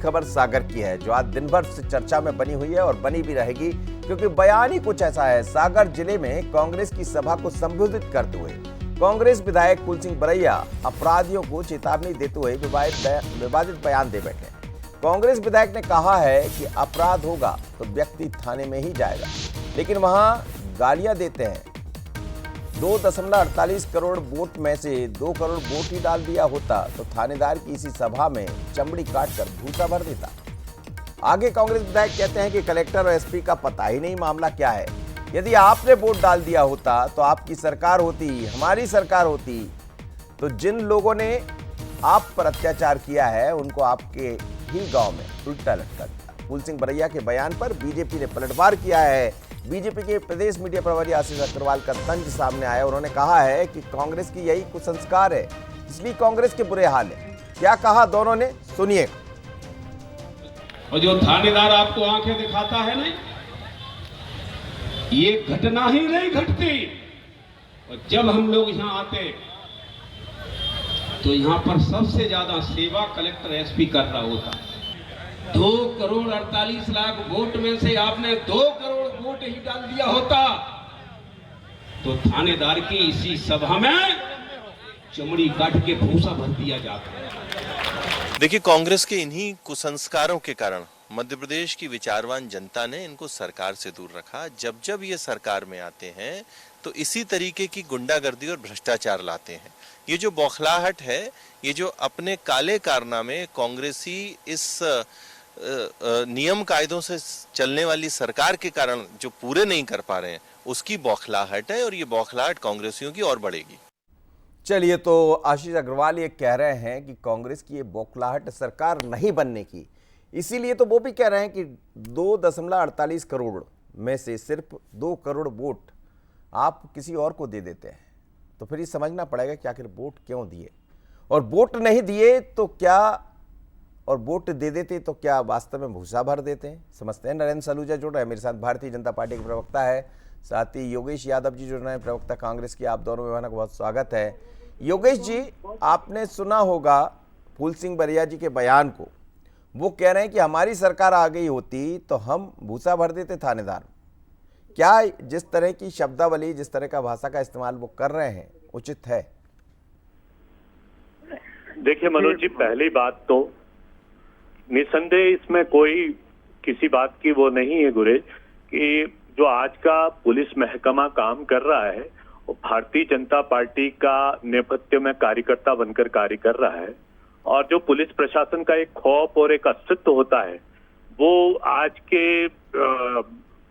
खबर सागर की है, जो आज दिन भर से चर्चा में बनी हुई है और बनी भी रहेगी, क्योंकि बयान ही कुछ ऐसा है। सागर जिले में कांग्रेस की सभा को संबोधित करते हुए कांग्रेस विधायक फूल सिंह बरैया अपराधियों को चेतावनी देते हुए विवादित बयान दे बैठे। कांग्रेस विधायक ने कहा है कि अपराध होगा तो व्यक्ति थाने में ही जाएगा, लेकिन वहां गालियां देते हैं। 2.48 करोड़ वोट में से 2 करोड़ वोट ही डाल दिया होता तो थानेदार की इसी सभा में चमड़ी काटकर भूसा भर देता। आगे कांग्रेस विधायक कहते हैं कि कलेक्टर और एसपी का पता ही नहीं मामला क्या है। यदि आपने वोट डाल दिया होता तो आपकी सरकार होती, हमारी सरकार होती, तो जिन लोगों ने आप पर अत्याचार किया है उनको आपके ही गांव में उल्टा लटका दिया। फूल सिंह बरैया के बयान पर बीजेपी ने पलटवार किया है। बीजेपी के प्रदेश मीडिया प्रभारी आशीष अग्रवाल का तंज सामने आया। उन्होंने कहा है कि कांग्रेस की यही कुसंस्कार है, इसलिए कांग्रेस के बुरे हाल है। क्या कहा दोनों ने, सुनिए। और जो थानेदार आपको आंखें दिखाता है ना, ये घटना ही नहीं घटती। और जब हम लोग यहाँ आते तो यहाँ पर सबसे ज्यादा सेवा कलेक्टर एसपी कर रहा होता। 2 करोड़ 48 लाख वोट में से आपने 2 करोड़ वोट ही डाल दिया होता तो थानेदार की इसी सभा में चमड़ी काट के भूसा भर दिया जाता। देखिए, कांग्रेस के इन्हीं कुसंस्कारों के कारण मध्य प्रदेश की विचारवान जनता ने इनको सरकार से दूर रखा। जब जब ये सरकार में आते हैं तो इसी तरीके की गुंडागर्दी और भ्रष्टाचार लाते हैं। ये जो बौखलाहट है, ये जो अपने काले कारनामे कांग्रेसी इस नियम कायदों से चलने वाली सरकार के कारण जो पूरे नहीं कर पा रहे हैं, उसकी बौखलाहट है और ये बौखलाहट कांग्रेसियों की और बढ़ेगी। चलिए, तो आशीष अग्रवाल ये कह रहे हैं कि कांग्रेस की ये बौखलाहट सरकार नहीं बनने की, इसीलिए तो वो भी कह रहे हैं कि 2.48 करोड़ में से सिर्फ 2 करोड़ वोट आप किसी और को दे देते हैं। तो फिर ये समझना पड़ेगा कि आखिर वोट क्यों दिए, और वोट नहीं दिए तो क्या, और वोट दे देते तो क्या वास्तव में भूसा भर देते हैं। समझते हैं। नरेंद्र सलूजा जुड़ रहे हैं मेरे साथ, भारतीय जनता पार्टी के प्रवक्ता है, साथ ही योगेश यादव जी जुड़ रहे हैं, प्रवक्ता कांग्रेस की। आप दोनों मेहमानों का बहुत स्वागत है। योगेश जी, आपने सुना होगा फूल सिंह बरैया जी के बयान को। वो कह रहे हैं कि हमारी सरकार आ गई होती तो हम भूसा भर देते थानेदार। क्या जिस तरह की शब्दावली, जिस तरह का भाषा का इस्तेमाल वो कर रहे हैं, उचित है? देखिए मनोज जी, पहली बात तो निसंदेह इसमें कोई किसी बात की वो नहीं है गुरेज, कि जो आज का पुलिस महकमा काम कर रहा है वो भारतीय जनता पार्टी का नेपथ्य में कार्यकर्ता बनकर कार्य कर रहा है। और जो पुलिस प्रशासन का एक खौफ और एक अस्तित्व होता है वो आज के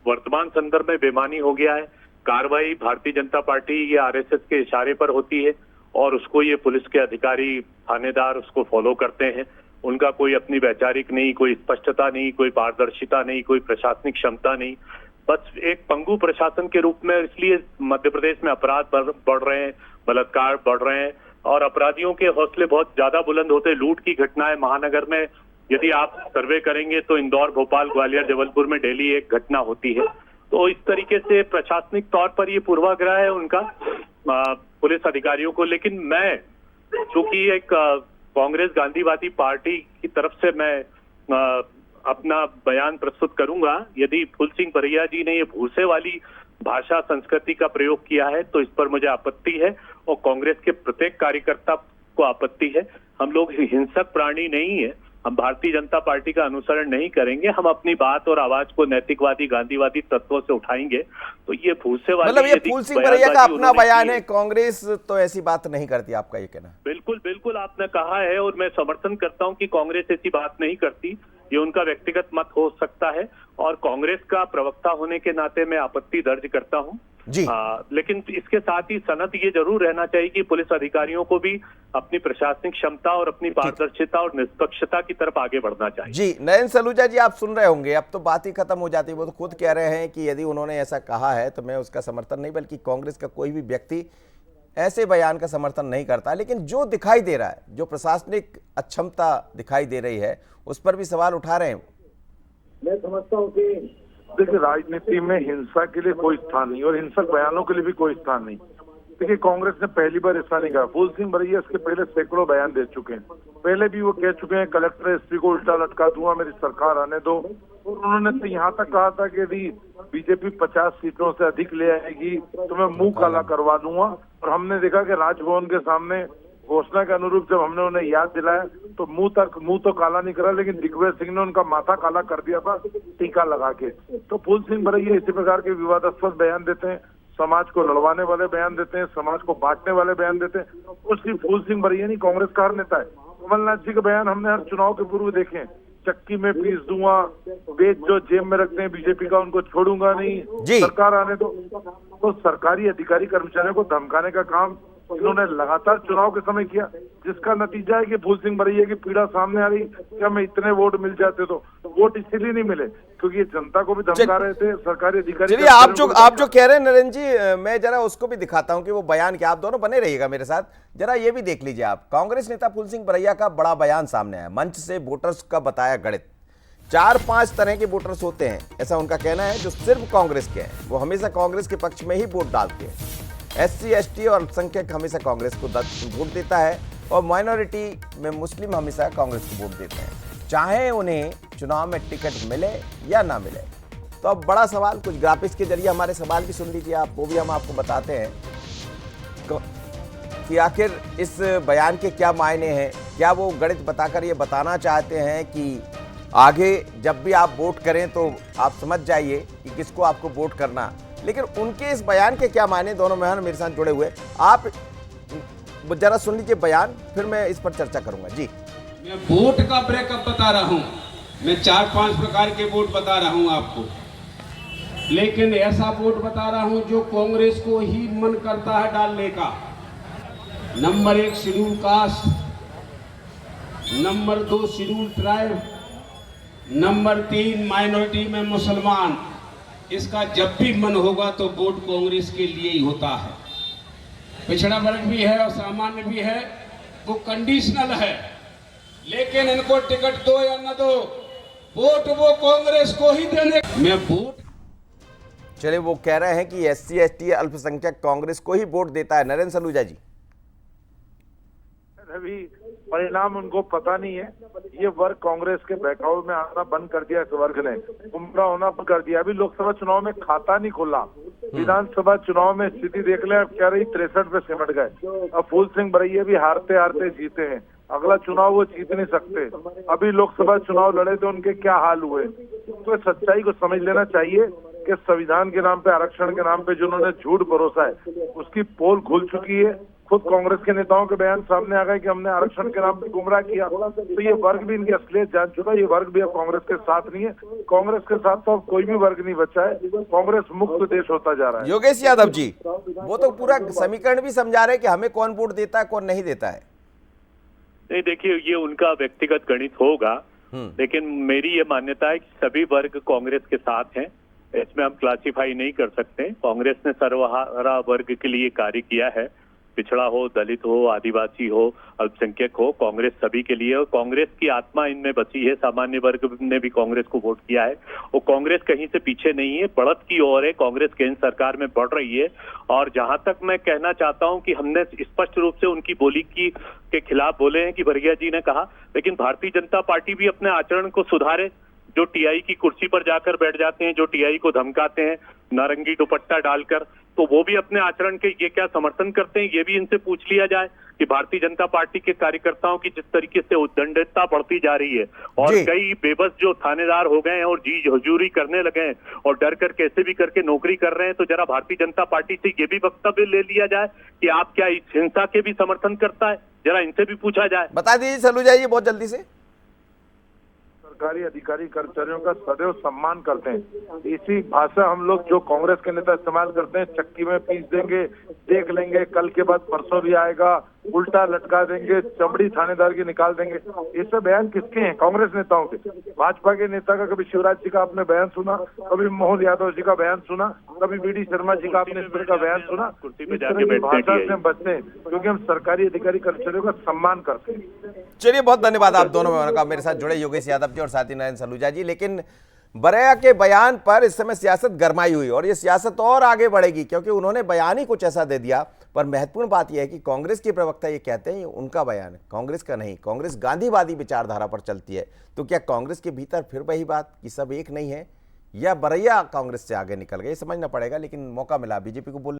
वर्तमान संदर्भ में बेमानी हो गया है। कार्रवाई भारतीय जनता पार्टी या आरएसएस के इशारे पर होती है और उसको ये पुलिस के अधिकारी, थानेदार उसको फॉलो करते हैं। उनका कोई अपनी वैचारिक नहीं, कोई स्पष्टता नहीं, कोई पारदर्शिता नहीं, कोई प्रशासनिक क्षमता नहीं, बस एक पंगु प्रशासन के रूप में। इसलिए मध्य प्रदेश में अपराध बढ़ रहे हैं, बलात्कार बढ़ रहे हैं और अपराधियों के हौसले बहुत ज्यादा बुलंद होते हैं। लूट की घटनाएं महानगर में यदि आप सर्वे करेंगे तो इंदौर, भोपाल, ग्वालियर, जबलपुर में डेली एक घटना होती है। तो इस तरीके से प्रशासनिक तौर पर ये पूर्वाग्रह है उनका पुलिस अधिकारियों को। लेकिन मैं, चूंकि एक कांग्रेस गांधीवादी पार्टी की तरफ से मैं अपना बयान प्रस्तुत करूंगा। यदि फूल सिंह बरैया जी ने ये भूसे वाली भाषा संस्कृति का प्रयोग किया है तो इस पर मुझे आपत्ति है और कांग्रेस के प्रत्येक कार्यकर्ता को आपत्ति है। हम लोग हिंसक प्राणी नहीं है, हम भारतीय जनता पार्टी का अनुसरण नहीं करेंगे। हम अपनी बात और आवाज को नैतिकवादी, गांधीवादी तत्वों से उठाएंगे। तो ये भूसे वाली, मतलब ये फूल सिंह बरैया का अपना बयान है, कांग्रेस तो ऐसी बात नहीं करती, आपका ये कहना? बिल्कुल बिल्कुल आपने कहा है और मैं समर्थन करता हूं कि कांग्रेस ऐसी बात नहीं करती। ये उनका व्यक्तिगत मत हो सकता है और कांग्रेस का प्रवक्ता होने के नाते मैं आपत्ति दर्ज करता हूं जी। लेकिन इसके साथ ही सनद ये जरूर रहना चाहिए कि पुलिस अधिकारियों को भी अपनी प्रशासनिक क्षमता और अपनी पारदर्शिता और निष्पक्षता की तरफ आगे बढ़ना चाहिए। जी नरेंद्र सलूजा जी, आप सुन रहे होंगे, अब तो बात ही खत्म हो जाती है। वो तो खुद कह रहे हैं कि यदि उन्होंने ऐसा कहा है तो मैं उसका समर्थन नहीं, बल्कि कांग्रेस का कोई भी व्यक्ति ऐसे बयान का समर्थन नहीं करता। लेकिन जो दिखाई दे रहा है, जो प्रशासनिक अक्षमता दिखाई दे रही है, उस पर भी सवाल उठा रहे हैं। मैं समझता हूँ कि देखिए, राजनीति में हिंसा के लिए कोई स्थान नहीं और हिंसक बयानों के लिए भी कोई स्थान नहीं। देखिए कांग्रेस ने पहली बार ऐसा नहीं कहा। फूल सिंह बरैया इसके पहले सैकड़ों बयान दे चुके हैं। पहले भी वो कह चुके हैं कलेक्टर एसपी को उल्टा लटका दूंगा, मेरी सरकार आने दो। और उन्होंने तो यहाँ तक कहा था कि यदि बीजेपी 50 सीटों से अधिक ले आएगी तो मैं मुंह काला करवा दूंगा। और हमने देखा कि राजभवन के सामने घोषणा के अनुरूप जब हमने उन्हें याद दिलाया तो मुंह तो काला नहीं करा, लेकिन दिग्विजय सिंह ने उनका माथा काला कर दिया था टीका लगा के। तो फूल सिंह बरैया इसी प्रकार के विवादास्पद बयान देते हैं, समाज को लड़वाने वाले बयान देते हैं, समाज को बांटने वाले बयान देते हैं। वो सिर्फ फूल सिंह बरैया नहीं, कांग्रेस का हर नेता है। कमलनाथ जी के बयान हमने हर चुनाव के पूर्व देखे हैं, चक्की में पीस दूंगा, बेच जो जेब में रखते हैं बीजेपी का उनको छोड़ूंगा नहीं, सरकार आने दो। तो सरकारी अधिकारी कर्मचारियों को धमकाने का काम इन्होंने लगातार चुनाव के समय किया, जिसका नतीजा है कि फूल सिंह बरैया की पीड़ा सामने आ रही। क्या हमें इतने वोट मिल जाते तो वोट इसीलिए नहीं मिले क्योंकि ये जनता को भी धमका रहे थे सरकारी अधिकारी। चलिए आप जो कह रहे हैं नरेंद्र जी, मैं जरा उसको भी दिखाता हूं कि वो बयान क्या। आप दोनों बने रहिएगा मेरे साथ, जरा ये भी देख लीजिए आप। कांग्रेस नेता फूल सिंह बरैया का बड़ा बयान सामने आया, मंच से वोटर्स का बताया गणित। 4-5 तरह के वोटर्स होते हैं, ऐसा उनका कहना है, जो सिर्फ कांग्रेस के हैं। वो हमेशा कांग्रेस के पक्ष में ही वोट डालते हैं। SC ST और अल्पसंख्यक हमेशा कांग्रेस को वोट देता है, और माइनॉरिटी में मुस्लिम हमेशा कांग्रेस को वोट देते हैं, चाहे उन्हें चुनाव में टिकट मिले या ना मिले। तो अब बड़ा सवाल, कुछ ग्राफिक्स के जरिए हमारे सवाल भी सुन लीजिए आप, वो भी हम आपको बताते हैं कि आखिर इस बयान के क्या मायने हैं। क्या वो गणित बताकर ये बताना चाहते हैं कि आगे जब भी आप वोट करें तो आप समझ जाइए कि किसको आपको वोट करना। लेकिन उनके इस बयान के क्या मायने, दोनों मेहमान मेरे साथ जुड़े हुए, आप जरा सुन लीजिए बयान, फिर मैं इस पर चर्चा करूंगा। जी, मैं वोट का ब्रेकअप बता रहा हूं, मैं 4-5 प्रकार के वोट बता रहा हूं आपको, लेकिन ऐसा वोट बता रहा हूं जो कांग्रेस को ही मन करता है डालने का। Number 1 schedule caste, number 2 schedule tribe, number 3 minority में मुसलमान। इसका जब भी मन होगा तो वोट कांग्रेस के लिए ही होता है। पिछड़ा वर्ग भी है और सामान्य भी है, वो कंडीशनल है, लेकिन इनको टिकट दो या न दो, वोट वो कांग्रेस को ही देने। मैं वोट, चलिए, वो कह रहे हैं कि SC ST अल्पसंख्यक कांग्रेस को ही वोट देता है। नरेंद्र सलूजा जी, अभी परिणाम उनको पता नहीं है। ये वर्ग कांग्रेस के बहकावे में आना बंद कर दिया, इस वर्ग ने गुमराह होना बंद कर दिया। अभी लोकसभा चुनाव में खाता नहीं खोला, विधानसभा चुनाव में स्थिति देख ले, अब कह रही 63 पे सिमट गए। अब फूल सिंह बरैया भी हारते हारते जीते हैं, अगला चुनाव वो जीत नहीं सकते। अभी लोकसभा चुनाव लड़े तो उनके क्या हाल हुए। तो सच्चाई को समझ लेना चाहिए कि संविधान के नाम पे, आरक्षण के नाम पे जो उन्होंने झूठ भरोसा है, उसकी पोल खुल चुकी है। खुद कांग्रेस के नेताओं के बयान सामने आ गए कि हमने आरक्षण के नाम पे गुमराह किया। तो ये वर्ग भी इनकी असलियत जान चुका है। ये वर्ग भी अब कांग्रेस के साथ नहीं है। कांग्रेस के साथ तो अब कोई भी वर्ग नहीं बचा है। कांग्रेस मुक्त देश होता जा रहा है। योगेश यादव जी, वो तो पूरा समीकरण भी समझा रहे कि हमें कौन वोट देता है, कौन नहीं देता है। नहीं, देखिए, ये उनका व्यक्तिगत गणित होगा, लेकिन मेरी ये मान्यता है कि सभी वर्ग कांग्रेस के साथ हैं। इसमें हम क्लासिफाई नहीं कर सकते। कांग्रेस ने सर्वहारा वर्ग के लिए कार्य किया है, पिछड़ा हो, दलित हो, आदिवासी हो, अल्पसंख्यक हो, कांग्रेस सभी के लिए। और कांग्रेस की आत्मा इनमें बसी है। सामान्य वर्ग ने भी कांग्रेस को वोट किया है और कांग्रेस कहीं से पीछे नहीं है, बढ़त की ओर है। कांग्रेस केंद्र सरकार में बढ़ रही है। और जहां तक मैं कहना चाहता हूं कि हमने स्पष्ट रूप से उनकी बोली के खिलाफ बोले हैं कि बरैया जी ने कहा, लेकिन भारतीय जनता पार्टी भी अपने आचरण को सुधारे। जो टीआई की कुर्सी पर जाकर बैठ जाते हैं, जो टीआई को धमकाते हैं नारंगी दुपट्टा डालकर, तो वो भी अपने आचरण के ये क्या समर्थन करते हैं, ये भी इनसे पूछ लिया जाए कि भारतीय जनता पार्टी के कार्यकर्ताओं की जिस तरीके से उद्दंडता बढ़ती जा रही है और कई बेबस जो थानेदार हो गए हैं और जी हजूरी करने लगे हैं और डर कर कैसे भी करके नौकरी कर रहे हैं, तो जरा भारतीय जनता पार्टी से ये भी वक्तव्य ले लिया जाए कि आप क्या इस हिंसा के भी समर्थन करता है, जरा इनसे भी पूछा जाए। बता दीजिए सलूजा जी बहुत जल्दी से। सरकारी अधिकारी कर्मचारियों का सदैव सम्मान करते हैं। इसी भाषा हम लोग जो कांग्रेस के नेता इस्तेमाल करते हैं, चक्की में पीस देंगे, देख लेंगे, कल के बाद परसों भी आएगा, उल्टा लटका देंगे, चमड़ी थानेदार की निकाल देंगे। ये सब बयान किसके हैं? कांग्रेस नेताओं के। भाजपा के नेता का कभी शिवराज जी का आपने बयान सुना, कभी मोहन यादव जी का बयान सुना, कभी BD शर्मा जी का आपने इस तरह का बयान सुना? भाषा से बचते हैं क्योंकि हम सरकारी अधिकारी कर्मचारियों का सम्मान करते हैं। चलिए, बहुत धन्यवाद आप दोनों में का मेरे साथ जुड़े, योगेश यादव जी और साथ ही नरेंद्र सलूजा जी। लेकिन बरैया के बयान पर इस समय सियासत गरमाई हुई और ये सियासत और आगे बढ़ेगी क्योंकि उन्होंने बयान ही कुछ ऐसा दे दिया। पर महत्वपूर्ण बात यह है कि कांग्रेस के प्रवक्ता ये कहते हैं, ये उनका बयान है, कांग्रेस का नहीं। कांग्रेस गांधीवादी विचारधारा पर चलती है। तो क्या कांग्रेस के भीतर फिर वही बात कि सब एक नहीं है, या बरैया कांग्रेस से आगे निकल गए, समझना पड़ेगा। लेकिन मौका मिला बीजेपी को बोलने